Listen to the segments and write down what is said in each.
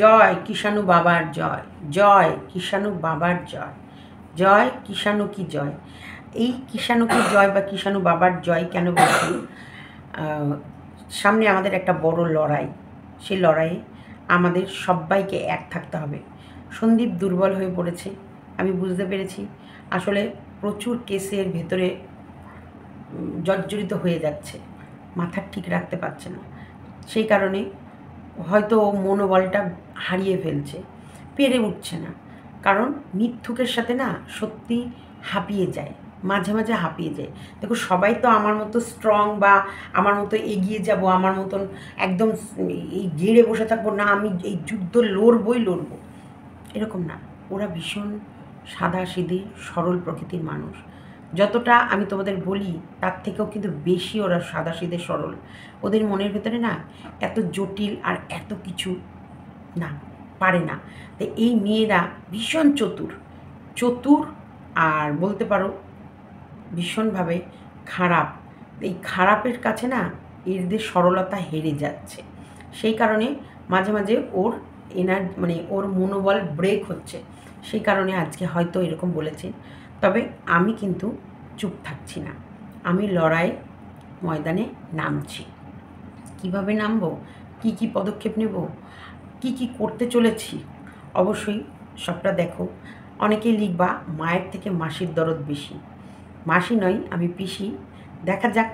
জয় কিষাণু বাবার জয়, জয় কিষাণু বাবার জয়, জয় কিষাণু কি জয়। এই কিষাণু কি জয় বা কিষাণু বাবার জয় কেন বলছি? সামনে আমাদের একটা বড় লড়াই, সেই লড়াইয়ে আমাদের সবাইকে এক থাকতে হবে। সন্দীপ দুর্বল হয়ে পড়েছে, আমি বুঝতে পেরেছি। আসলে প্রচুর কেসের ভেতরে জর্জরিত হয়ে যাচ্ছে, মাথা ঠিক রাখতে পারছে না। সেই কারণে হয়তো মনোবলটা হারিয়ে ফেলছে, পেরে উঠছে না। কারণ মিথ্যুকের সাথে না সত্যি হাঁপিয়ে যায়, মাঝে মাঝে হাঁপিয়ে যায়। দেখো, সবাই তো আমার মতো স্ট্রং বা আমার মতো এগিয়ে যাব, আমার মতন একদম এই গেড়ে বসে থাকবো না, আমি এই যুদ্ধ লড়বই লড়বো, এরকম না। ওরা ভীষণ সাদাসিধে সরল প্রকৃতির মানুষ। যতটা আমি তোমাদের বলি তার থেকেও কিন্তু বেশি ওরা সাদাসিধে সরল। ওদের মনের ভেতরে না এত জটিল আর এত কিছু না, পারে না। তাই এই মেয়েরা ভীষণ চতুর, চতুর আর বলতে পারো ভীষণভাবে খারাপ। এই খারাপের কাছে না এদের সরলতা হেরে যাচ্ছে। সেই কারণে মাঝে মাঝে ওর মানে ওর মনোবল ব্রেক হচ্ছে। সেই কারণে আজকে হয়তো এরকম বলেছে। তবে আমি কিন্তু চুপ থাকছি না, আমি লড়াই ময়দানে নামছি। কিভাবে নামবো, কি কি পদক্ষেপ নেব, কি কি করতে চলেছি, অবশ্যই সবটা দেখো। অনেকেই লিখবা মায়ের থেকে মাসির দরদ বেশি। মাসি নয়, আমি পিসি। দেখা যাক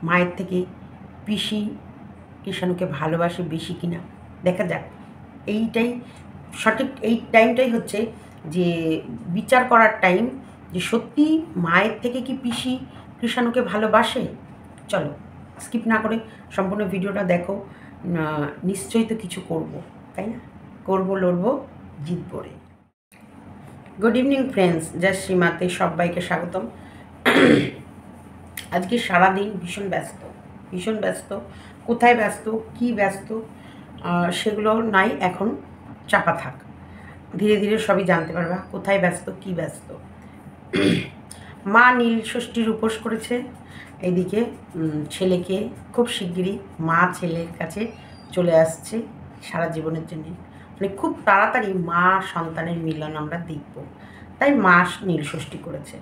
মায়ের থেকে পিসি কিষাণুকে ভালোবাসে বেশি কিনা, দেখা যাক। এইটাই সঠিক, এই টাইমটাই হচ্ছে যে বিচার করার টাইম, যে সত্যি মায়ের থেকে কি পিসি কিষাণুকে ভালোবাসে। চলো স্কিপ না করে সম্পূর্ণ ভিডিওটা দেখো, নিশ্চয়ই তো কিছু করব, তাই না? করবো, লড়বো, জিতবো রে। গুড ইভিনিং ফ্রেন্ডস, জয় শ্রীমাতে সবাইকে স্বাগতম। আজকে সারাদিন ভীষণ ব্যস্ত, ভীষণ ব্যস্ত। কোথায় ব্যস্ত, কি ব্যস্ত, সেগুলো নাই এখন, চাপা থাক। ধীরে ধীরে সবই জানতে পারবা কোথায় ব্যস্ত, কি ব্যস্ত। মা নীল ষষ্ঠীর উপোস করেছে। এইদিকে ছেলেকে খুব শিগগিরই মা ছেলের কাছে চলে আসছে সারা জীবনের জন্য। মানে খুব তাড়াতাড়ি মা সন্তানের মিলন আমরা দেখব, তাই মা নীল ষষ্ঠী করেছে।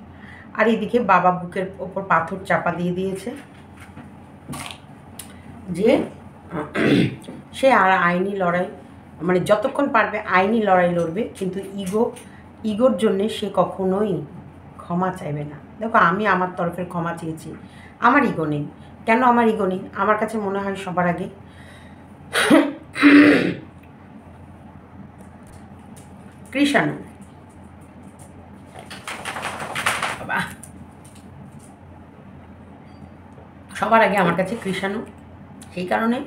আর এদিকে বাবা বুকের ওপর পাথর চাপা দিয়ে দিয়েছে যে সে আর আইনি লড়াই, মানে যতক্ষণ পারবে আইনি লড়াই লড়বে, কিন্তু ইগোর জন্যে সে কখনোই ক্ষমা চাইবে না। দেখো, আমি আমার তরফের ক্ষমা চেয়েছি, আমার ইগো নেই। কেন আমার ইগো নেই? আমার কাছে মনে হয় সবার আগে কৃষাণু, বাবা, সবার আগে আমার কাছে কৃষাণু। সেই কারণে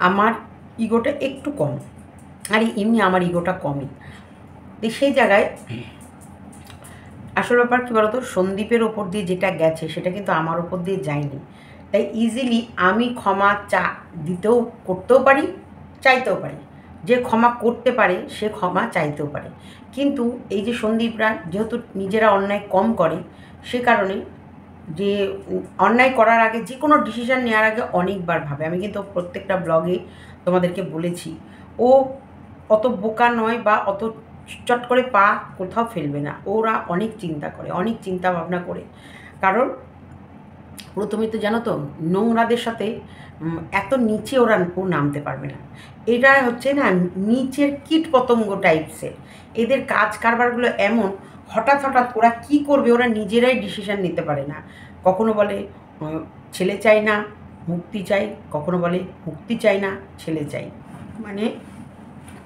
আমার ইগোটা একটু কম, আর এমনি আমার ইগোটা কমই। সেই জায়গায় আসল ব্যাপার কী বলতো, সন্দীপের ওপর দিয়ে যেটা গেছে সেটা কিন্তু আমার ওপর দিয়ে যায়নি। তাই ইজিলি আমি ক্ষমা দিতেও, করতেও পারি, চাইতেও পারি। যে ক্ষমা করতে পারে সে ক্ষমা চাইতেও পারে। কিন্তু এই যে সন্দীপরা যেহেতু নিজেরা অন্যায় কম করে, সে কারণে যে অন্যায় করার আগে, যে কোনো ডিসিশান নেওয়ার আগে অনেকবার ভাবে। আমি কিন্তু প্রত্যেকটা ব্লগে তোমাদেরকে বলেছি, ও অত বোকা নয় বা অত চট করে পা কোথাও ফেলবে না। ওরা অনেক চিন্তা করে, অনেক চিন্তা ভাবনা করে। কারণ প্রথমে তো জানো তো, নোংরাদের সাথে এত নিচে ও নামতে পারবে না। এটা হচ্ছে না নিচের কীট পতঙ্গ টাইপসের। এদের কাজ কারবারগুলো এমন, হঠাৎ হঠাৎ ওরা কি করবে ওরা নিজেরাই ডিসিশান নিতে পারে না। কখনো বলে ছেলে চাই না মুক্তি চাই, কখনো বলে মুক্তি চাই না ছেলে চাই। মানে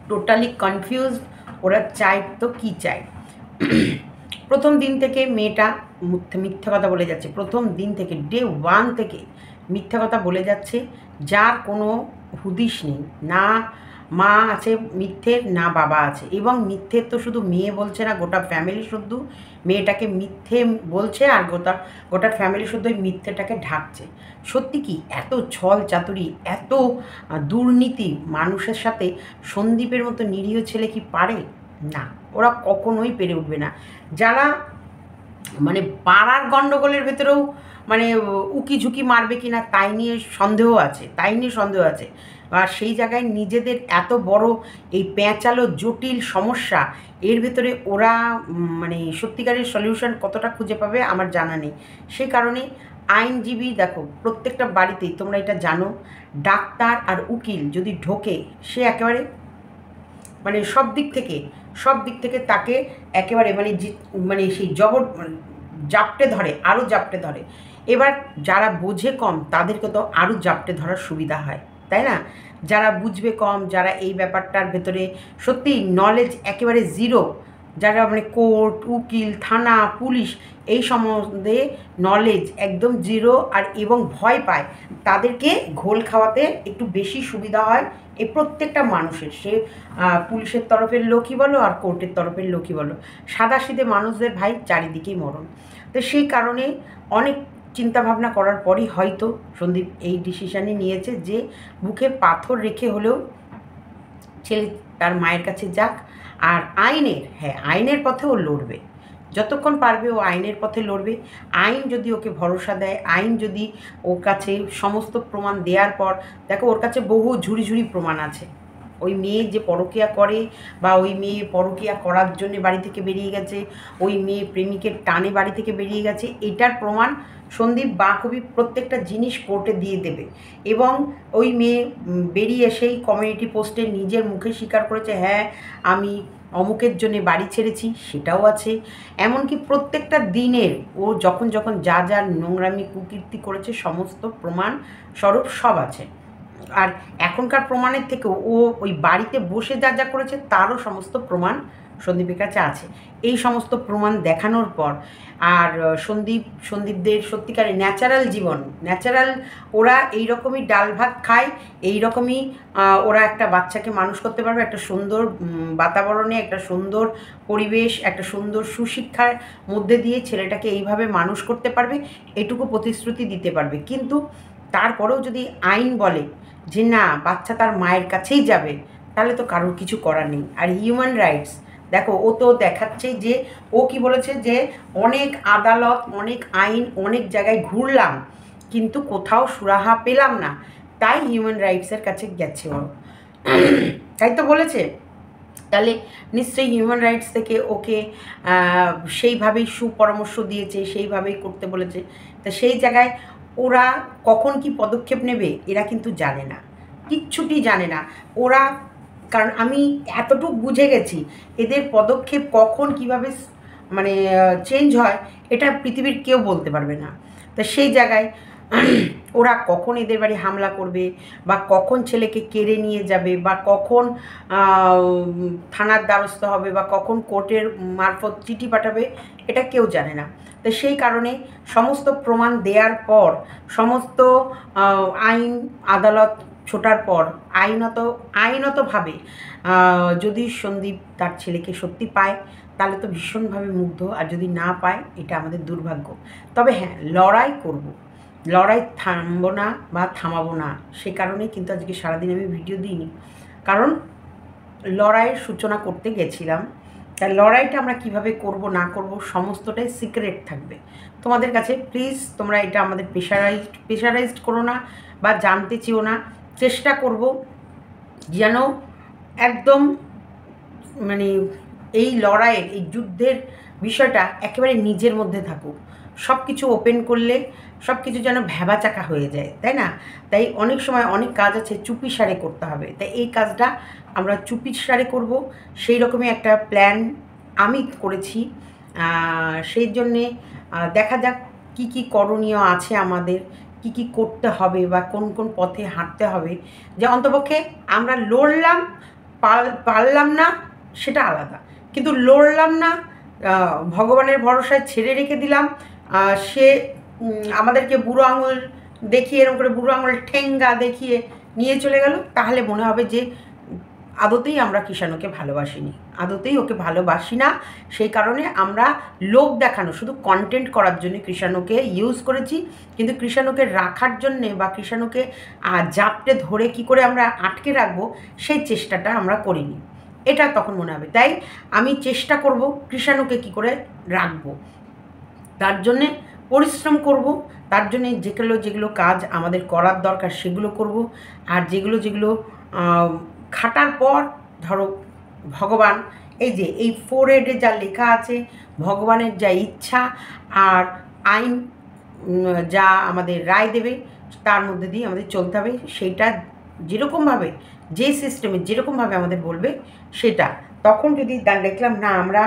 টোটালি কনফিউজ ওরা চায় তো কী চায়। প্রথম দিন থেকে মেয়েটা মিথ্যা কথা বলে যাচ্ছে, প্রথম দিন থেকে ডে 1 থেকে মিথ্যা কথা বলে যাচ্ছে, যার কোনো হুদিস নেই। না মা আছে মিথ্যের, না বাবা আছে। এবং মিথ্যের তো শুধু মেয়ে বলছে না, গোটা ফ্যামিলি শুদ্ধ মেয়েটাকে মিথ্যে বলছে, আর গোটা ফ্যামিলি শুদ্ধ ওই মিথ্যেটাকে ঢাকছে। সত্যি কি এত ছল চাতুরি, এত দুর্নীতি মানুষের সাথে সন্দীপের মতো নিরীহ ছেলে কি পারে? না, ওরা কখনোই পেরে উঠবে না। যারা মানে পাড়ার গণ্ডগোলের ভেতরেও মানে উকি ঝুঁকি মারবে কি না তাই নিয়ে সন্দেহ আছে, আর সেই জায়গায় নিজেদের এত বড় এই প্যাঁচালো জটিল সমস্যা, এর ভেতরে ওরা মানে সত্যিকারের সলিউশন কতটা খুঁজে পাবে আমার জানা নেই। সেই কারণে আইনজীবী দেখো প্রত্যেকটা বাড়িতেই তোমরা এটা জানো, ডাক্তার আর উকিল যদি ঢোকে সে একেবারে মানে সব দিক থেকে তাকে একেবারে মানে সেই জাপটে ধরে, আরও জাপটে ধরে। এবার যারা বোঝে কম তাদেরকে তো আরও জাপটে ধরার সুবিধা হয়, তাই না? যারা বুঝবে কম, যারা এই ব্যাপারটার ভেতরে সত্যি নলেজ একেবারে জিরো, যারা মানে কোর্ট, উকিল, থানা, পুলিশ এই সম্বন্ধে নলেজ একদম জিরো আর এবং ভয় পায়, তাদেরকে ঘোল খাওয়াতে একটু বেশি সুবিধা হয় এই প্রত্যেকটা মানুষের। সে পুলিশের তরফের লোকই বলো আর কোর্টের তরফের লোকই বলো, সাদাসিধে মানুষদের ভাই চারিদিকেই মরণ। তো সেই কারণে অনেক চিন্তাভাবনা করার পরই হয়তো সন্দীপ এই ডিসিশানই নিয়েছে যে বুকে পাথর রেখে হলেও ছেলে তার মায়ের কাছে যাক, আর আইনের পথে ও লড়বে, যতক্ষণ পারবে ও আইনের পথে লড়বে। আইন যদি ওকে ভরসা দেয়, আইন যদি ওর কাছে সমস্ত প্রমাণ দেওয়ার পর, দেখো ওর কাছে বহু ঝুড়ি ঝুড়ি প্রমাণ আছে। ওই মেয়ে যে পরকীয়া করে বা ওই মেয়ে পরকীয়া করার জন্য বাড়ি থেকে বেরিয়ে গেছে, ওই মেয়ে প্রেমিকের টানে বাড়ি থেকে বেরিয়ে গেছে, এটার প্রমাণ সন্দীপ বাকবি প্রত্যেকটা জিনিস কোর্টে দিয়ে দেবে। এবং ওই মেয়ে বেরিয়ে এসেই কমিউনিটি পোস্টে নিজের মুখে স্বীকার করেছে, হ্যাঁ আমি অমুকের জন্যে বাড়ি ছেড়েছি, সেটাও আছে। এমনকি প্রত্যেকটা দিনের ও যখন যা যা নোংরামি কুকীর্তি করেছে সমস্ত প্রমাণ স্বরূপ সব আছে। আর এখনকার প্রমাণের থেকেও ও ওই বাড়িতে বসে যা করেছে তারও সমস্ত প্রমাণ সন্দীপের কাছে আছে। এই সমস্ত প্রমাণ দেখানোর পর আর সন্দীপদের সত্যিকারের ন্যাচারাল জীবন, ন্যাচারাল ওরা এই রকমই ডাল ভাত খায়, এই রকমই ওরা একটা বাচ্চাকে মানুষ করতে পারবে, একটা সুন্দর বাতাবরণে, একটা সুন্দর পরিবেশ, একটা সুন্দর সুশিক্ষার মধ্যে দিয়ে ছেলেটাকে এইভাবে মানুষ করতে পারবে, এটুকু প্রতিশ্রুতি দিতে পারবে। কিন্তু তারপরেও যদি আইন বলে যে না বাচ্চা তার মায়ের কাছেই যাবে, তাহলে তো কারোর কিছু করার নেই। আর হিউম্যান রাইটস দেখো, ও তো দেখাচ্ছেই যে ও কি বলেছে যে অনেক আদালত, অনেক আইন, অনেক জায়গায় ঘুরলাম কিন্তু কোথাও সুরাহা পেলাম না, তাই হিউম্যান রাইটসের কাছে গেছে ও, তাই তো বলেছে। তাহলে নিশ্চয়ই হিউম্যান রাইটস থেকে ওকে সেইভাবেই সুপরামর্শ দিয়েছে, সেইভাবেই করতে বলেছে। তা সেই জায়গায় ওরা কখন কি পদক্ষেপ নেবে এরা কিন্তু জানে না, কিচ্ছুটি জানে না ওরা। কারণ আমি এতটুকু বুঝে গেছি এদের পদক্ষেপ কখন কিভাবে মানে চেঞ্জ হয় এটা পৃথিবীর কেউ বলতে পারবে না। তা সেই জায়গায় ওরা কখন এদের বাড়ি হামলা করবে বা কখন ছেলেকে কেড়ে নিয়ে যাবে বা কখন থানার দ্বারস্থ হবে বা কখন কোর্টের মারফত চিঠি পাঠাবে এটা কেউ জানে না। তো সেই কারণে সমস্ত প্রমাণ দেওয়ার পর, সমস্ত আইন আদালত ছোটার পর আইনতভাবে যদি সন্দীপ তার ছেলেকে সত্যি পায় তাহলে তো ভীষণভাবে মুগ্ধ, আর যদি না পায় এটা আমাদের দুর্ভাগ্য। তবে হ্যাঁ, লড়াই করব, লড়াই থামবো না বা থামাবো না, সে কারণেই কিন্তু আজকে সারাদিন আমি ভিডিও দিইনি, কারণ লড়াইয়ের সূচনা করতে গেছিলাম। তাই লড়াইটা আমরা কিভাবে করব না করব সমস্তটাই সিক্রেট থাকবে তোমাদের কাছে। প্লিজ তোমরা এটা আমাদের প্রেশারাইজড করো না বা জানতে চেও না। চেষ্টা করব যেন একদম মানে এই লড়াইয়ের, এই যুদ্ধের বিষয়টা একেবারে নিজের মধ্যে থাকুক। সব কিছু ওপেন করলে সব কিছু যেন ভ্যাবাচাকা হয়ে যায়, তাই না? তাই অনেক সময় অনেক কাজ আছে চুপি সারে করতে হবে, তাই এই কাজটা আমরা চুপি সারে করব, সেই রকমই একটা প্ল্যান আমি করেছি। সেই জন্যে দেখা যাক কি কি করণীয় আছে আমাদের, কি কি করতে হবে বা কোন কোন পথে হাঁটতে হবে। যে অন্তপক্ষে আমরা লড়লাম, পারলাম না সেটা আলাদা, কিন্তু লড়লাম না, ভগবানের ভরসায় ছেড়ে রেখে দিলাম, সে আমাদেরকে বুড়ো আঙুল দেখিয়ে এরকম করে বুড়ো আঙুল ঠেঙ্গা দেখিয়ে নিয়ে চলে গেল, তাহলে মনে হবে যে আদতেই আমরা কৃষাণুকে ভালোবাসিনি, আদতেই ওকে ভালোবাসি না। সেই কারণে আমরা লোক দেখানো, শুধু কন্টেন্ট করার জন্য কৃষাণুকে ইউজ করেছি, কিন্তু কৃষাণুকে রাখার জন্যে বা কৃষাণুকে জাপটে ধরে কি করে আমরা আটকে রাখবো সেই চেষ্টাটা আমরা করিনি, এটা তখন মনে হবে। তাই আমি চেষ্টা করব কৃষাণুকে কি করে রাখবো, তার জন্যে পরিশ্রম করব, তার জন্যে যেগুলো যেগুলো কাজ আমাদের করার দরকার সেগুলো করব। আর যেগুলো যেগুলো খাটার পর ধরো ভগবান, এই যে এই 4 যা লেখা আছে, ভগবানের যা ইচ্ছা আর আইন যা আমাদের রায় দেবে তার মধ্যে দিয়ে আমাদের চলতে হবে। সেইটা যেরকমভাবে, যে সিস্টেমে যেরকমভাবে আমাদের বলবে সেটা। তখন যদি দেখলাম না আমরা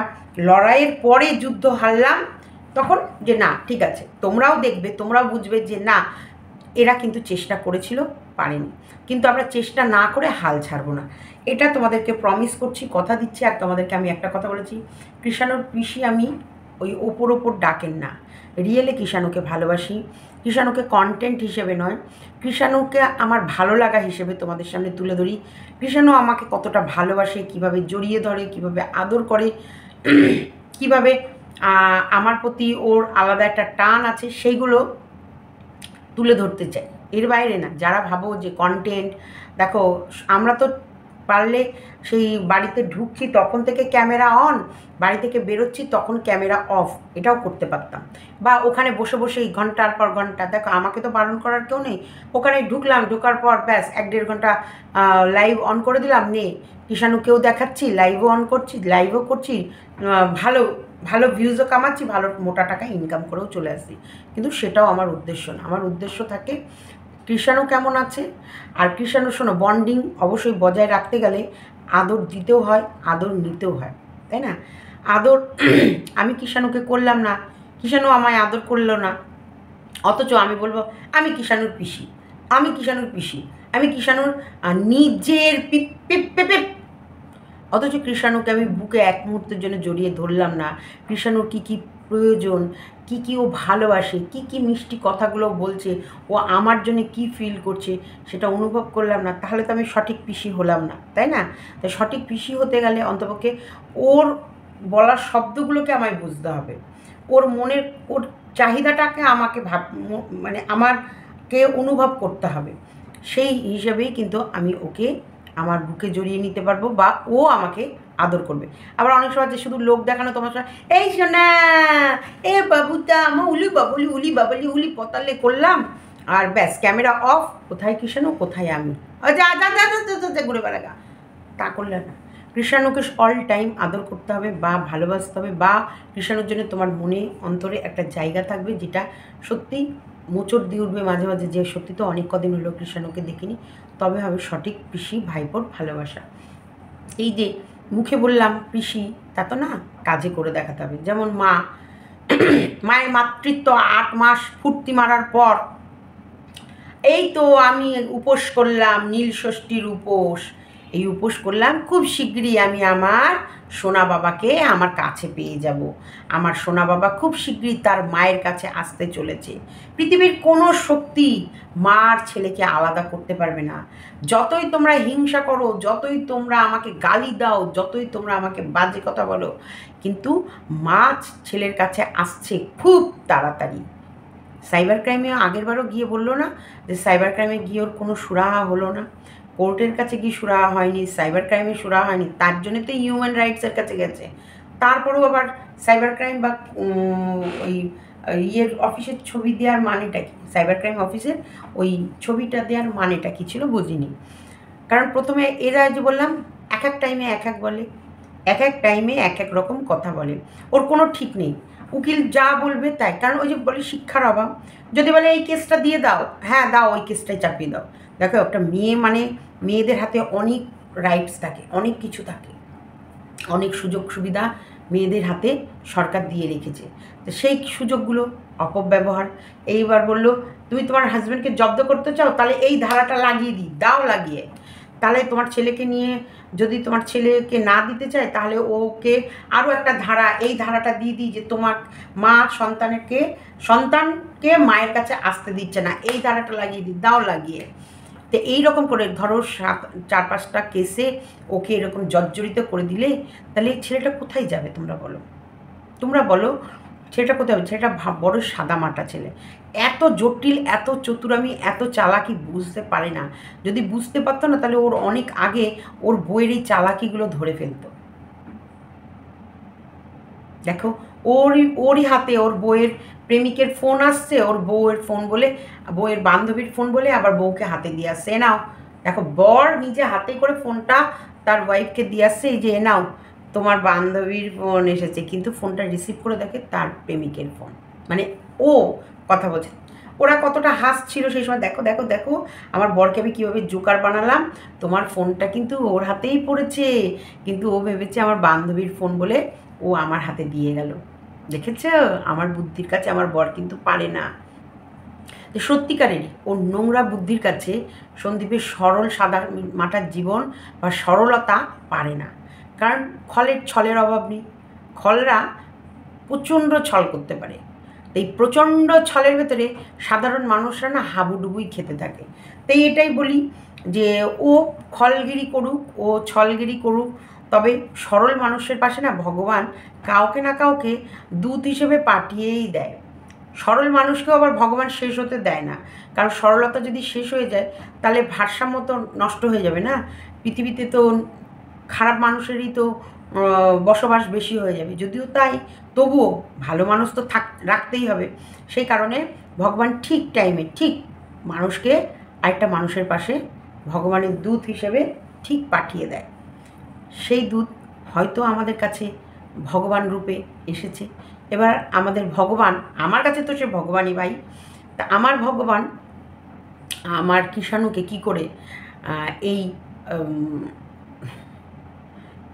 লড়াইয়ের পরে যুদ্ধ হারলাম, তখন যে না ঠিক আছে, তোমরাও দেখবে, তোমরাও বুঝবে যে না এরা কিন্তু চেষ্টা করেছিল, পারেনি। কিন্তু আমরা চেষ্টা না করে হাল ছাড়বো না, এটা তোমাদেরকে প্রমিস করছি, কথা দিচ্ছি। আর তোমাদেরকে আমি একটা কথা বলেছি, কৃষাণুর পিসি আমি ওই ওপর ডাকেন না, রিয়েলে কৃষাণুকে ভালোবাসি। কৃষাণুকে কন্টেন্ট হিসেবে নয়, কৃষাণুকে আমার ভালো লাগা হিসেবে তোমাদের সামনে তুলে ধরি। কৃষাণু আমাকে কতটা ভালোবাসে, কিভাবে জড়িয়ে ধরে, কিভাবে আদর করে, কিভাবে আমার প্রতি ওর আলাদা একটা টান আছে, সেইগুলো তুলে ধরতে চাই, এর বাইরে না। যারা ভাবো যে কন্টেন্ট, দেখো আমরা তো পারলে সেই বাড়িতে ঢুকছি তখন থেকে ক্যামেরা অন, বাড়ি থেকে বেরোচ্ছি তখন ক্যামেরা অফ, এটাও করতে পারতাম। বা ওখানে বসে বসেই ঘন্টার পর ঘন্টা, দেখো আমাকে তো বারণ করার কেউ নেই, ওখানে ঢুকলাম, ঢোকার পর ব্যাস 1-1.5 ঘন্টা লাইভ অন করে দিলাম, নে কৃষাণুকেও দেখাচ্ছি, লাইভও অন করছি, লাইভও করছি, ভালো ভালো ভিউজও কামাচ্ছি, ভালো মোটা টাকা ইনকাম করেও চলে আসছি। কিন্তু সেটাও আমার উদ্দেশ্য না। আমার উদ্দেশ্য থাকে কৃষাণু কেমন আছে। আর কৃষাণু শোনো, বন্ডিং অবশ্যই বজায় রাখতে গেলে আদর দিতেও হয়, আদর নিতেও হয়, তাই না? আদর আমি কৃষাণুকে করলাম না, কৃষাণু আমায় আদর করলো না, অথচ আমি বলবো আমি কৃষাণুর পিসি, আমি কৃষাণুর পিসি, আমি কৃষাণুর নিজের অথচ কৃষাণুকে আমি বুকে এক মুহূর্তের জন্য জড়িয়ে ধরলাম না। কৃষাণুর কী কী প্রয়োজন, কী কী ও ভালোবাসে, কী কী মিষ্টি কথাগুলো বলছে, ও আমার জন্য কী ফিল করছে সেটা অনুভব করলাম না, তাহলে তো আমি সঠিক পিসি হলাম না, তাই না? তাই সঠিক পিসি হতে গেলে অন্তপক্ষে ওর বলার শব্দগুলোকে আমায় বুঝতে হবে, ওর মনের, ওর চাহিদাটাকে আমাকে মানে আমারকে অনুভব করতে হবে। সেই হিসেবেই কিন্তু আমি ওকে আমার বুকে জড়িয়ে নিতে পারবো, বা ও আমাকে আদর করবে। আবার অনেক সময় যে শুধু লোক দেখানো, তোমার সময় এই শোনা এ বাবুটা আমার উলি বাবলি উলি বাবলি উলি পতালে করলাম, আর ব্যাস ক্যামেরা অফ, কোথায় কৃষাণু কোথায় আমি, যা যা যা যা ঘুরে বেড়াগা, তা করলে না। কৃষাণুকে অল টাইম আদর করতে হবে বা ভালোবাসতে হবে, বা কৃষাণুর জন্য তোমার মনে অন্তরে একটা জায়গা থাকবে, যেটা সত্যি মোচড় দিয়ে উঠবে মাঝে মাঝে, যে সত্যি তো অনেক কদিন হলো কৃষাণুকে দেখিনি, তবে হবে সঠিক পিসি ভাইপোর ভালোবাসা। এই যে মুখে বললাম পিসি, তা তো না, কাজে করে দেখাতে হবে। যেমন মা, মায়ের মাতৃত্ব 8 মাস ফুর্তি মারার পর, এই তো আমি উপোস করলাম, নীল ষষ্ঠীর উপোস, এই উপোস করলাম, খুব শিগগিরই আমি আমার সোনা বাবাকে আমার কাছে পেয়ে যাব, আমার সোনা বাবা খুব শিগগিরই তার মায়ের কাছে আসতে চলেছে। পৃথিবীর কোনো শক্তি মা আর ছেলেকে আলাদা করতে পারবে না। যতই তোমরা হিংসা করো, যতই তোমরা আমাকে গালি দাও, যতই তোমরা আমাকে বাজে কথা বলো, কিন্তু মা ছেলের কাছে আসছে খুব তাড়াতাড়ি। সাইবার ক্রাইমে আগেরবারও গিয়ে বললো না যে সাইবার ক্রাইমে গিয়ে ওর কোনো সুরাহা হলো না, কোর্টের কাছে গিয়ে সুরাহা হয়নি, সাইবার ক্রাইমে সুরাহা হয়নি, তার জন্য তো হিউম্যান রাইটসের কাছে গেছে। তারপরেও আবার সাইবার ক্রাইম বা ওই ইয়ের অফিসের ছবি দেওয়ার মানেটা কি, সাইবার ক্রাইম অফিসের ওই ছবিটা দেওয়ার মানেটা কী ছিল বুঝিনি। কারণ প্রথমে এরা যে বললাম এক এক টাইমে এক এক বলে, এক এক টাইমে এক এক রকম কথা বলে, ওর কোনো ঠিক নেই, উকিল যা বলবে তাই। কারণ ওই যে বলে শিক্ষার অভাব, যদি বলে এই কেসটা দিয়ে দাও, হ্যাঁ দাও, ওই কেসটাই চাপিয়ে দাও। দেখো একটা মেয়ে মানে, মেয়েদের হাতে অনেক রাইটস থাকে, অনেক কিছু থাকে, অনেক সুযোগ সুবিধা মেয়েদের হাতে সরকার দিয়ে রেখেছে, তো সেই সুযোগগুলো অপব্যবহার। এইবার বললো তুমি তোমার হাজব্যান্ডকে জব্দ করতে চাও, তাহলে এই ধারাটা লাগিয়ে দিই, দাও লাগিয়ে, তাহলে তোমার ছেলেকে নিয়ে, যদি তোমার ছেলেকে না দিতে চায় তাহলে ওকে আরও একটা ধারা, এই ধারাটা দিয়ে দিই যে তোমার মা সন্তানকে মায়ের কাছে আসতে দিচ্ছে না, এই ধারাটা লাগিয়ে দিই, দাও লাগিয়ে। তো এইরকম করে ধরো 4-5টা কেসে ওকে এরকম জর্জরিত করে দিলে, তাহলে ছেলেটা কোথায় যাবে তোমরা বলো, তোমরা বলো ছেলেটা কোথায় যাবে? ছেলেটা বড় সাদামাটা ছেলে, এত জটিল, এত চতুরামি, এত চালাকি বুঝতে পারে না। যদি বুঝতে পারতো না তাহলে ওর অনেক আগে ওর বইয়ের এই চালাকিগুলো ধরে ফেলতো। দেখো, ওরই হাতে ওর বউয়ের প্রেমিকের ফোন আসছে, ওর বউয়ের ফোন বলে, বউয়ের বান্ধবীর ফোন বলে আবার বউকে হাতে দিয়ে আসছে, এ নাও। দেখো, বর নিজে হাতে করে ফোনটা তার ওয়াইফকে দিয়ে আসছে, এই যে এ নাও তোমার বান্ধবীর ফোন এসেছে, কিন্তু ফোনটা রিসিভ করে দেখে তার প্রেমিকের ফোন, মানে ও কথা বলছে। ওরা কতটা হাসছিল সেই সময়, দেখো দেখো দেখো আমার বরকে আমি কীভাবে জোকার বানালাম, তোমার ফোনটা কিন্তু ওর হাতেই পড়েছে, কিন্তু ও ভেবেছে আমার বান্ধবীর ফোন বলে ও আমার হাতে দিয়ে গেল। দেখেছ, আমার বুদ্ধির কাছে আমার বর কিন্তু পারে না। সত্যিকারেরই ওর নোংরা বুদ্ধির কাছে সন্দীপের সরল সাদা মাটার জীবন বা সরলতা পারে না। কারণ ছলের অভাব নেই। খলরা প্রচণ্ড ছল করতে পারে। এই প্রচণ্ড ছলের ভেতরে সাধারণ মানুষরা না হাবুডুবুই খেতে থাকে। তাই এটাই বলি যে ও খলগিরি করুক, ও ছলগিরি করুক, তবে সরল মানুষের পাশে না ভগবান কাউকে না কাউকে দূত হিসেবে পাঠিয়েই দেয়। সরল মানুষকেও আবার ভগবান শেষ হতে দেয় না, কারণ সরলতা যদি শেষ হয়ে যায় তাহলে ভারসাম্য তো নষ্ট হয়ে যাবে না। পৃথিবীতে তো খারাপ মানুষেরই তো বসবাস বেশি হয়ে যাবে। যদিও তাই, তবুও ভালো মানুষ তো রাখতেই হবে। সেই কারণে ভগবান ঠিক টাইমে ঠিক মানুষকে আরেকটা মানুষের পাশে ভগবানের দূত হিসেবে ঠিক পাঠিয়ে দেয়। সেই দূত হয়তো আমাদের কাছে ভগবান রূপে এসেছে। এবার আমাদের ভগবান, আমার কাছে তো সে ভগবানই ভাই, তা আমার ভগবান আমার কৃষাণুকে কি করে এই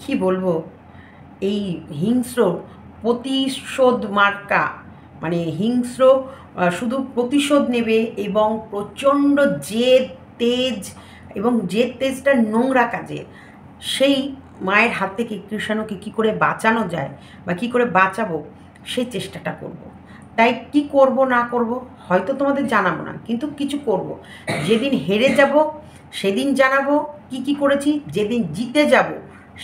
কি বলবো, এই হিংস্র প্রতিশোধ মার্কা, মানে হিংস্র শুধু প্রতিশোধ নেবে এবং প্রচণ্ড জেদ তেজ, এবং জেদ তেজটা নোংরা কাজে, সেই মায়ের হাত থেকে কৃষাণুকে কী করে বাঁচানো যায় বা কী করে বাঁচাবো সেই চেষ্টাটা করব। তাই কি করব না করব হয়তো তোমাদের জানাবো না, কিন্তু কিছু করব। যেদিন হেরে যাব সেদিন জানাবো কি কি করেছি, যেদিন জিতে যাব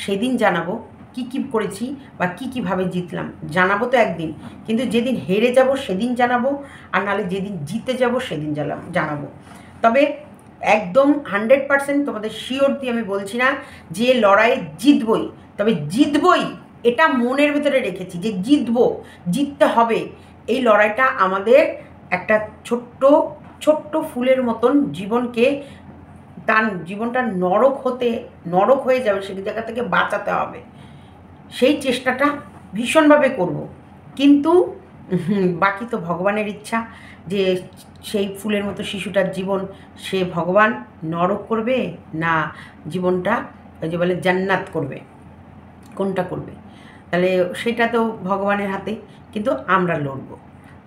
সেদিন জানাবো কি কি করেছি বা কি কীভাবে জিতলাম। জানাবো তো একদিন, কিন্তু যেদিন হেরে যাব সেদিন জানাবো, আর নাহলে যেদিন জিতে যাব সেদিন জানাবো। তবে একদম 100% তোমাদের শিওর দিয়ে আমি বলছি না যে লড়াইয়ে জিতবই, তবে জিতবই এটা মনের ভেতরে রেখেছি যে জিতবো, জিততে হবে। এই লড়াইটা আমাদের একটা ছোট্ট ছোট্ট ফুলের মতন জীবনকে, তার জীবনটা নরক হয়ে যাবে সেই জায়গা থেকে বাঁচাতে হবে। সেই চেষ্টাটা ভীষণভাবে করব, কিন্তু বাকি তো ভগবানের ইচ্ছা যে সেই ফুলের মতো শিশুটার জীবন সে ভগবান নরক করবে না জীবনটা ওই যে বলে জান্নাত করবে, কোনটা করবে, তাহলে সেটা তো ভগবানের হাতে। কিন্তু আমরা লড়ব,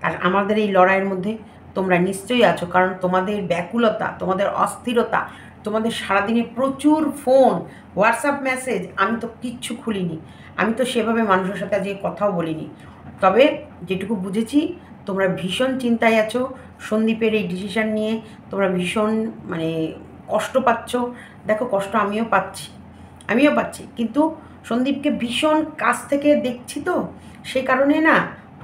আর আমাদের এই লড়াইয়ের মধ্যে তোমরা নিশ্চয়ই আছো, কারণ তোমাদের ব্যাকুলতা, তোমাদের অস্থিরতা, তোমাদের সারাদিনে প্রচুর ফোন হোয়াটসঅ্যাপ মেসেজ, আমি তো কিচ্ছু খুলিনি, আমি তো সেভাবে মানুষের সাথে আজকে কথাও বলিনি। তবে যেটুকু বুঝেছি তোমরা ভীষণ চিন্তায় আছো সন্দীপের এই ডিসিশান নিয়ে, তোমরা ভীষণ মানে কষ্ট পাচ্ছ। দেখো, কষ্ট আমিও পাচ্ছি, কিন্তু সন্দীপকে ভীষণ কাছ থেকে দেখছি তো, সে কারণে না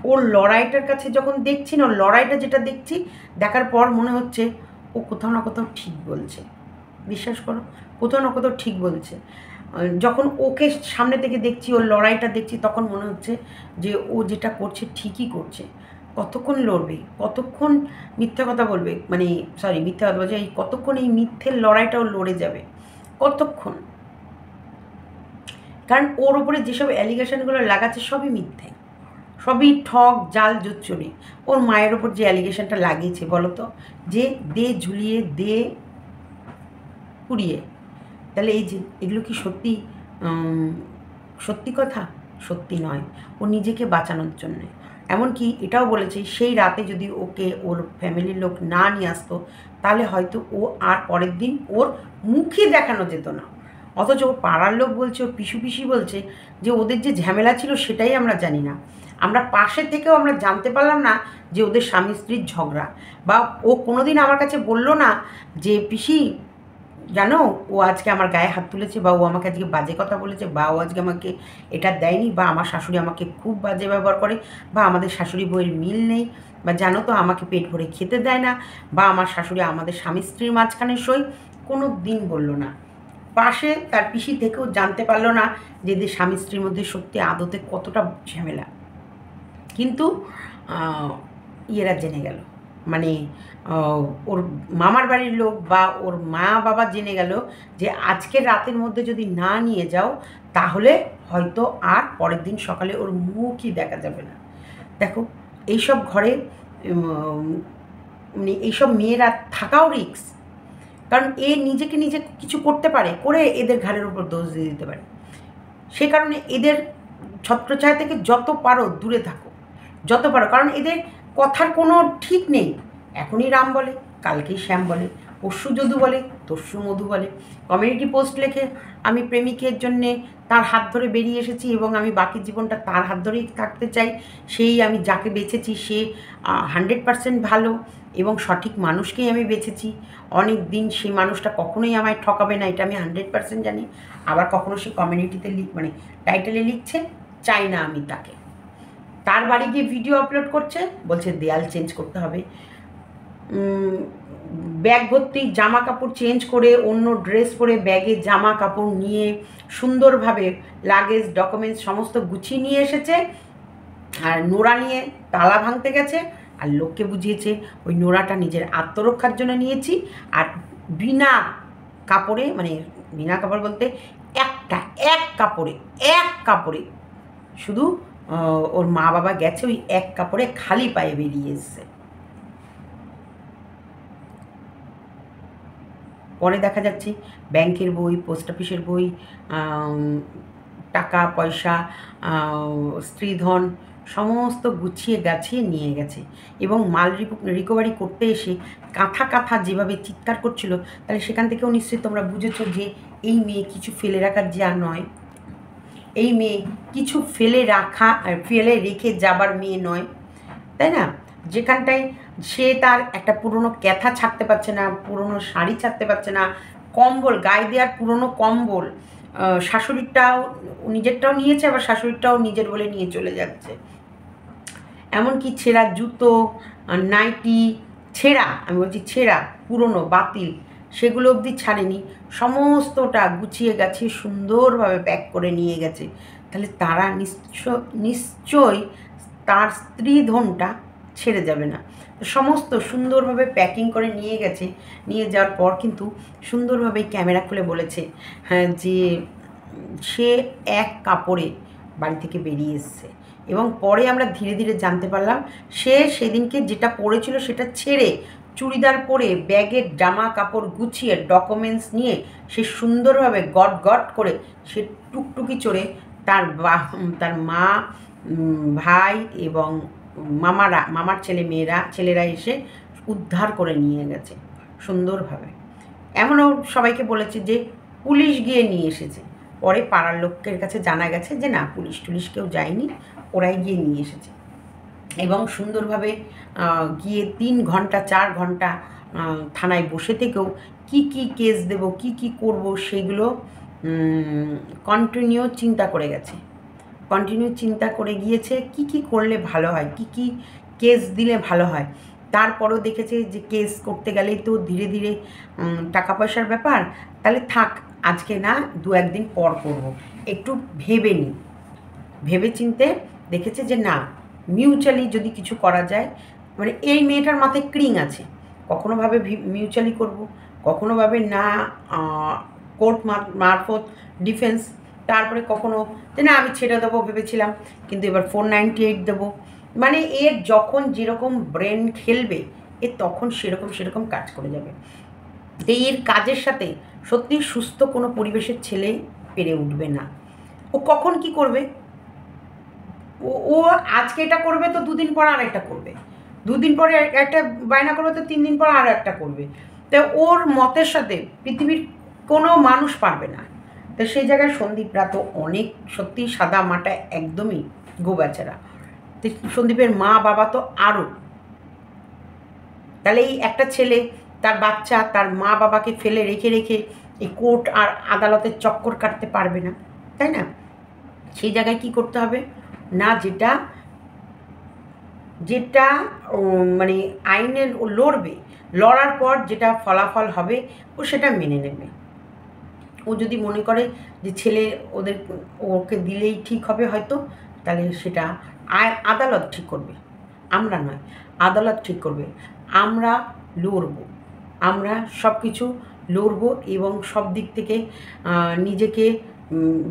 ওর লড়াইটার কাছে যখন দেখছি না, ওর লড়াইটা যেটা দেখছি, দেখার পর মনে হচ্ছে ও কোথাও না কোথাও ঠিক বলছে। বিশ্বাস করো, কোথাও না কোথাও ঠিক বলছে। যখন ওকে সামনে থেকে দেখছি, ওর লড়াইটা দেখছি, তখন মনে হচ্ছে যে ও যেটা করছে ঠিকই করছে। কতক্ষণ লড়বে, কতক্ষণ মিথ্যা কথা বলবে, মানে মিথ্যা কথা বলছে, এই কতক্ষণ এই মিথ্যের লড়াইটাও লড়ে যাবে, কতক্ষণ। কারণ ওর ওপরে যেসব অ্যালিগেশনগুলো লাগাচ্ছে সবই মিথ্যে, সবই ঠক জাল জুচ্চুরি। ওর মায়ের ওপর যে অ্যালিগেশনটা লাগিয়েছে বলো তো, যে দে ঝুলিয়ে দে পুড়িয়ে, তাহলে এই যে এগুলো কি সত্যি সত্যি কথা? সত্যি নয়, ও নিজেকে বাঁচানোর জন্যে। এমনকি এটাও বলেছে সেই রাতে যদি ওকে ওর ফ্যামিলির লোক না নিয়ে আসতো তাহলে হয়তো ও আর পরের দিন ওর মুখই দেখানো যেত না। অথচ ও পাড়ার লোক বলছে, ওর পিসি বলছে যে ওদের যে ঝামেলা ছিল সেটাই আমরা জানি না, আমরা পাশে থেকেও আমরা জানতে পারলাম না যে ওদের স্বামী স্ত্রীর ঝগড়া। বা ও কোনোদিন আমার কাছে বললো না যে পিসি জানো ও আজকে আমার গায়ে হাত তুলেছে, বা ও আমাকে আজকে বাজে কথা বলেছে, বা ও আজকে আমাকে এটা দেয়নি, বা আমার শাশুড়ি আমাকে খুব বাজে ব্যবহার করে, বা আমাদের শাশুড়ি বউয়ের মিল নেই, বা জানো তো আমাকে পেট ভরে খেতে দেয় না, বা আমার শাশুড়ি আমাদের স্বামী স্ত্রীর মাঝখানে সই, কোনো দিন বললো না। পাশে তার পিসি থেকেও জানতে পারলো না যে এদের স্বামী স্ত্রীর মধ্যে সত্যি আদতে কতটা ঝামেলা। কিন্তু ইয়েরা জেনে গেল, মানে ওর মামার বাড়ির লোক বা ওর মা বাবা জেনে গেল যে আজকের রাতের মধ্যে যদি না নিয়ে যাও তাহলে হয়তো আর পরের দিন সকালে ওর মুখই দেখা যাবে না। দেখো, এইসব ঘরে মানে এইসব মেয়েরা থাকাও রিস্ক, কারণ এ নিজেকে নিজে কিছু করতে পারে, করে এদের ঘাড়ের উপর দোষ দিয়ে দিতে পারে। সে কারণে এদের ছত্রছায়া থেকে যত পারো দূরে থাকো, যত পারো, কারণ এদের কথার কোনো ঠিক নেই। এখনই রাম বলে, কালকেই শ্যাম বলে, পরশু যদু বলে, তরশু মধু বলে। কমিউনিটি পোস্ট লেখে আমি প্রেমিকের জন্যে তার হাত ধরে বেরিয়ে এসেছি এবং আমি বাকি জীবনটা তার হাত ধরেই থাকতে চাই, সেই আমি যাকে বেছেছি সে 100% ভালো এবং সঠিক মানুষকেই আমি বেছেছি, অনেক দিন সেই মানুষটা কখনোই আমায় ঠকাবে না, এটা আমি 100% জানি। আবার কখনো সে কমিউনিটিতে মানে টাইটেলে লিখছে চাই না আমি তাকে, তার বাড়ি গিয়ে ভিডিও আপলোড করছে, বলছে দেয়াল চেঞ্জ করতে হবে, ব্যাগ ভর্তি জামা কাপড় চেঞ্জ করে অন্য ড্রেস পরে ব্যাগে জামা কাপড় নিয়ে সুন্দরভাবে লাগেজ ডকুমেন্টস সমস্ত গুছিয়ে নিয়ে এসেছে, আর নোরা নিয়ে তালা ভাঙতে গেছে, আর লোককে বুঝিয়েছে ওই নোরাটা নিজের আত্মরক্ষার জন্য নিয়েছি, আর বিনা কাপড়ে, মানে বিনা কাপড় বলতে এক কাপড়ে শুধু ওর মা বাবা গেছে ওই এক কাপড়ে খালি পায়ে বেরিয়ে এসছে। পরে দেখা যাচ্ছে ব্যাংকের বই, পোস্ট অফিসের বই, টাকা পয়সা, স্ত্রীধন সমস্ত গুছিয়ে গাছিয়ে নিয়ে গেছে, এবং মাল রিকভারি করতে এসে কাঁথা কাঁথা যেভাবে চিৎকার করছিল, তাহলে সেখান থেকেও নিশ্চয়ই তোমরা বুঝেছো যে এই মেয়ে কিছু ফেলে রাখার যা নয়, এই মেয়ে কিছু ফেলে রেখে যাবার মেয়ে নয়, তাই না? যেখানটায় সে তার একটা পুরনো ক্যাথা ছাড়তে পারছে না, পুরনো শাড়ি ছাড়তে পারছে না, কম্বল গায়ে দেওয়ার পুরনো কম্বল, শাশুড়িরটাও নিজেরটাও নিয়েছে, আবার শাশুড়িরটাও নিজের বলে নিয়ে চলে যাচ্ছে, এমনকি ছেঁড়া জুতো, নাইটি, আমি বলছি ছেঁড়া পুরনো বাতিল, সেগুলো অবধি ছাড়েনি, সমস্তটা গুছিয়ে গাছিয়ে সুন্দরভাবে প্যাক করে নিয়ে গেছে। তাহলে তারা নিশ্চয়ই তার স্ত্রীধনটা ছেড়ে যাবে না। সমস্ত সুন্দরভাবে প্যাকিং করে নিয়ে গেছে, নিয়ে যাওয়ার পর কিন্তু সুন্দরভাবে ক্যামেরা খুলে বলেছে হ্যাঁ যে সে এক কাপড়ে বাড়ি থেকে বেরিয়ে এসছে, এবং পরে আমরা ধীরে ধীরে জানতে পারলাম সে সেদিনকে যেটা পরেছিল সেটা ছেড়ে চুড়িদার পরে ব্যাগের জামা কাপড় গুছিয়ে ডকুমেন্টস নিয়ে সে সুন্দরভাবে গট করে সে টুকটুকি চড়ে তার মা, ভাই এবং মামার ছেলেরা এসে উদ্ধার করে নিয়ে গেছে সুন্দরভাবে। এমনও সবাইকে বলেছে যে পুলিশ গিয়ে নিয়ে এসেছে, পরে পাড়ার লোকের কাছে জানা গেছে যে না, পুলিশ কেউ যায়নি, ওরাই গিয়ে নিয়ে এসেছে, এবং সুন্দরভাবে গিয়ে 3 ঘন্টা 4 ঘন্টা থানায় বসে থেকেও কি কেস দেব, কি করব, সেগুলো কন্টিনিউ চিন্তা করে গিয়েছে কি করলে ভালো হয়, কি কেস দিলে ভালো হয়। তারপরও দেখেছে যে কেস করতে গেলেই তো ধীরে ধীরে টাকা পয়সার ব্যাপার, তাহলে থাক আজকে না, 2-1 দিন পর করব, একটু ভেবে চিনতে দেখেছে যে না, মিউচুয়ালি যদি কিছু করা যায়, মানে এই মেয়েটার মাথায় ক্রিং আছে, কখনো ভাবে মিউচুয়ালি করব, কখনো ভাবে না কোর্ট মারফত ডিফেন্স, তারপরে কখনো যে না আমি ছেড়ে দেবো ভেবেছিলাম কিন্তু এবার 498 দেবো, মানে এর যখন যেরকম ব্রেন খেলবে এ তখন সেরকম কাজ করে যাবে। এর কাজের সাথে সত্যি সুস্থ কোনো পরিবেশের ছেলে পেরে উঠবে না। ও কখন কি করবে, ও আজকে এটা করবে তো 2 দিন পর আর একটা করবে, 2 দিন পরে একটা বায়না করবে তো 3 দিন পর আর একটা করবে। তো ওর মতের সাথে পৃথিবীর কোনো মানুষ পারবে না। তো সেই জায়গায় সন্দীপরা তো অনেক সত্যি সাদা মাটা একদমই গোবেচারা, তো সন্দীপের মা বাবা তো আরও। তাহলে এই একটা ছেলে তার বাচ্চা তার মা বাবাকে ফেলে রেখে এই কোর্ট আর আদালতের চক্কর কাটতে পারবে না, তাই না? সেই জায়গায় কি করতে হবে না, যেটা মানে আইনের লড়ার পর যেটা ফলাফল হবে ও সেটা মেনে নেবে। ও যদি মনে করে যে ছেলে ওকে দিলেই ঠিক হবে, হয়তো তাহলে সেটা আদালত ঠিক করবে, আমরা নয়, আদালত ঠিক করবে। আমরা লড়ব, আমরা সব কিছু লড়ব এবং সব দিক থেকে নিজেকে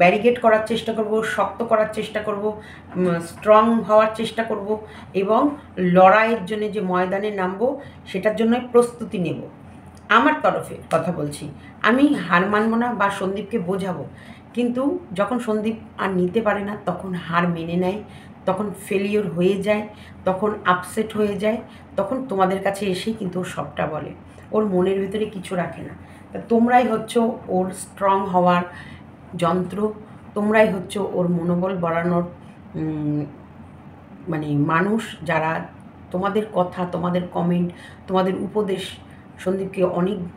ব্যারিকেড করার চেষ্টা করব, শক্ত করার চেষ্টা করব, স্ট্রং হওয়ার চেষ্টা করব এবং লড়াইয়ের জন্য যে ময়দানে নামবো সেটার জন্য প্রস্তুতি নেব। আমার তরফে কথা বলছি, আমি হার মানব না বা সন্দীপকে বোঝাবো, কিন্তু যখন সন্দীপ আর নিতে পারে না তখন হার মেনে নেয়, তখন ফেলিওর হয়ে যায়, তখন আপসেট হয়ে যায়, তখন তোমাদের কাছে এসেই কিন্তু ও সবটা বলে, ওর মনের ভিতরে কিছু রাখে না। তা তোমরাই হচ্ছে ওর স্ট্রং হওয়ার যন্ত্র, তোমরাই হচ্ছে ওর মনোবল বাড়ানোর মানে মানুষ, যারা তোমাদের কথা, তোমাদের কমেন্ট, তোমাদের উপদেশ সন্দীপকে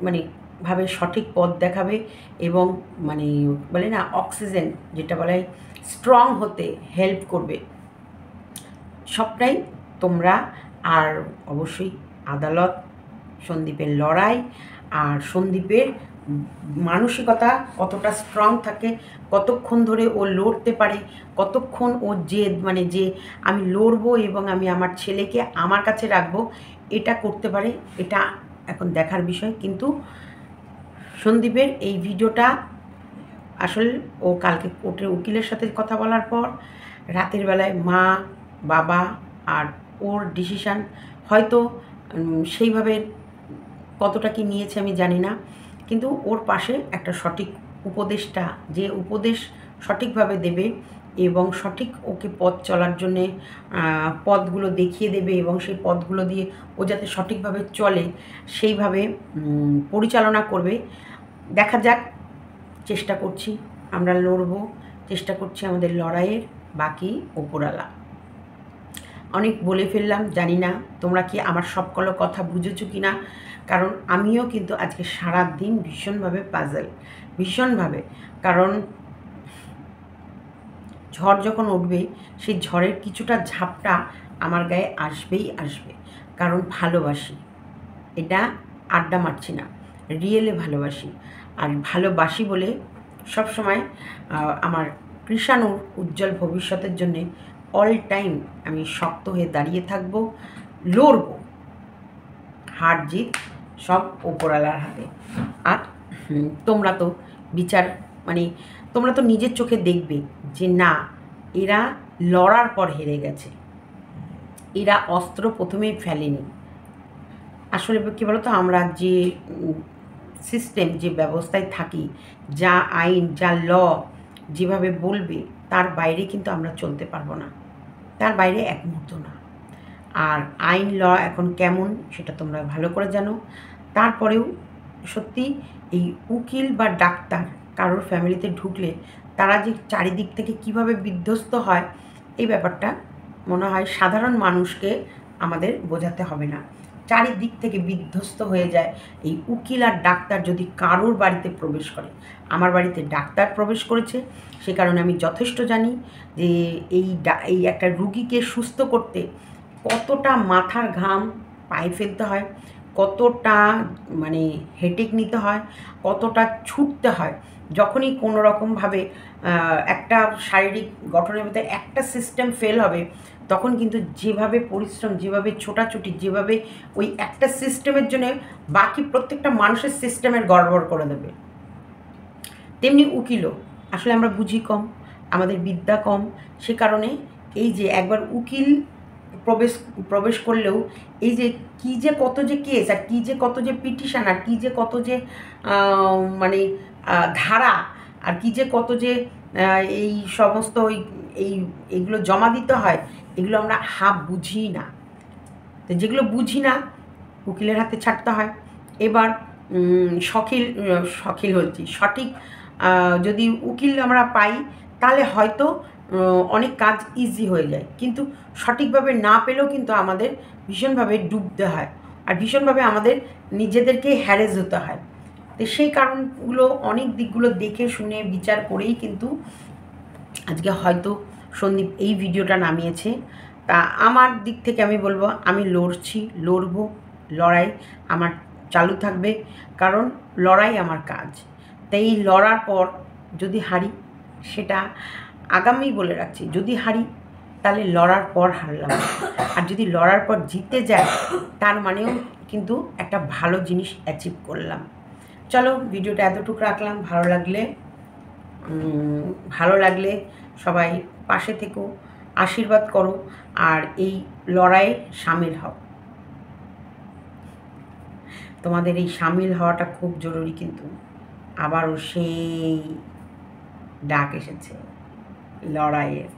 অনেক ভাবে সঠিক পথ দেখাবে এবং বলে না অক্সিজেন যেটা বলে স্ট্রং হতে হেল্প করবে। সবটাই তোমরা। আর অবশ্যই আদালত, সন্দীপের লড়াই আর সন্দীপের মানসিকতা কতটা স্ট্রং থাকে, কতক্ষণ ধরে ও লড়তে পারে, কতক্ষণ ও জেদ যে আমি লড়বো এবং আমি আমার ছেলেকে আমার কাছে রাখবো, এটা করতে পারে, এটা এখন দেখার বিষয়। কিন্তু সন্দীপের এই ভিডিওটা আসলে ও কালকে কোর্টের উকিলের সাথে কথা বলার পর রাতের বেলায় মা বাবা আর ওর ডিসিশান হয়তো সেইভাবে কতটা কি নিয়েছে আমি জানি না, কিন্তু ওর পাশে একটা সঠিক উপদেশটা, যে উপদেশ সঠিকভাবে দেবে এবং সঠিক ওকে পথ চলার জন্যে পথগুলো দেখিয়ে দেবে এবং সেই পথগুলো দিয়ে ও যাতে সঠিকভাবে চলে সেইভাবে পরিচালনা করবে। দেখা যাক, চেষ্টা করছি, আমরা লড়ব, চেষ্টা করছি আমাদের লড়াইয়ের, বাকি ওপরওয়ালা। অনেক বলে ফেললাম, জানি না তোমরা কি আমার সবকলো কথা বুঝেছো কি না, কারণ আমিও কিন্তু আজকে সারা দিন ভীষণভাবে পাজল, ভীষণভাবে। কারণ ঝড় যখন উঠবে সেই ঝড়ের কিছুটা ঝাপটা আমার গায়ে আসবেই আসবে, কারণ ভালোবাসি, এটা আড্ডা মারছি না, রিয়েলে ভালোবাসি। আর ভালোবাসি বলে সবসময় আমার কৃষাণুর উজ্জ্বল ভবিষ্যতের জন্যে অল টাইম আমি শক্ত হয়ে দাঁড়িয়ে থাকব, লড়ব, হার জিত সব ওপরওয়ালার হাতে। আর তোমরা তো বিচার তোমরা তো নিজের চোখে দেখবে যে না, এরা লড়ার পর হেরে গেছে, এরা অস্ত্র প্রথমেই ফেলেনি। আসলে কী বলতো, আমরা যে সিস্টেম, যে ব্যবস্থায় থাকি, যা আইন, যা ল যেভাবে বলবে তার বাইরে কিন্তু আমরা চলতে পারবো না, তার বাইরে এক মুহূর্ত না। আর আইন ল এখন কেমন সেটা তোমরা ভালো করে জানো। তারপরেও সত্যি এই উকিল বা ডাক্তার কারোর ফ্যামিলিতে ঢুকলে তারা যে চারিদিক থেকে কিভাবে বিধ্বস্ত হয়, এই ব্যাপারটা মনে হয় সাধারণ মানুষকে আমাদের বোঝাতে হবে না। চারিদিক থেকে বিধ্বস্ত হয়ে যায় এই উকিল আর ডাক্তার যদি কারোর বাড়িতে প্রবেশ করে। আমার বাড়িতে ডাক্তার প্রবেশ করেছে, সে কারণে আমি যথেষ্ট জানি যে এই একটা রুগীকে সুস্থ করতে কতটা মাথার ঘাম পায়ে ফেলতে হয়, কতটা হেডেক নিতে হয়, কতটা ছুটতে হয়। যখনই কোনো রকমভাবে একটা শারীরিক গঠনের মধ্যে একটা সিস্টেম ফেল হবে, তখন কিন্তু যেভাবে পরিশ্রম, যেভাবে ছোটাছুটি, যেভাবে ওই একটা সিস্টেমের জন্য বাকি প্রত্যেকটা মানুষের সিস্টেমের গড়বড় করে দেবে, তেমনি উকিলও। আসলে আমরা বুঝি কম, আমাদের বিদ্যা কম, সে কারণে এই যে একবার উকিল প্রবেশ করলেও এই যে কী যে কত যে কেস, আর কী যে কত যে পিটিশন, আর কী যে কত যে ধারা, আর কী যে কত যে এই সমস্ত এইগুলো জমা দিতে হয়, এগুলো আমরা বুঝি না। তো যেগুলো বুঝি না উকিলের হাতে ছাড়তে হয়। এবার সঠিক যদি উকিল আমরা পাই তাহলে হয়তো অনেক কাজ ইজি হয়ে যায়, কিন্তু সঠিকভাবে না পেলেও কিন্তু আমাদের ভীষণভাবে ডুবতে হয় আর ভীষণভাবে আমাদের নিজেদেরকে হ্যারেস হতে হয়। তো সেই কারণগুলো, অনেক দিকগুলো দেখে শুনে বিচার করেই কিন্তু আজকে হয়তো সন্দীপ এই ভিডিওটা নামিয়েছে। তা আমার দিক থেকে আমি বলবো, আমি লড়বো, লড়াই আমার চালু থাকবে, কারণ লড়াই আমার কাজ। তাই লড়ার পর যদি হারি, সেটা আগামী বলে রাখছি, যদি হারি তাহলে লড়ার পর হারলাম, আর যদি লড়ার পর জিতে যায় তার মানেও কিন্তু একটা ভালো জিনিস অ্যাচিভ করলাম। চলো ভিডিওটা এতটুকু রাখলাম। ভালো লাগলে সবাই পাশে থেকো, আশীর্বাদ করো, আর এই লড়াইয়ে সামিল হও। তোমাদের এই সামিল হওয়াটা খুব জরুরি। কিন্তু আবারও সেই ডাক এসেছে লড়াইয়ের।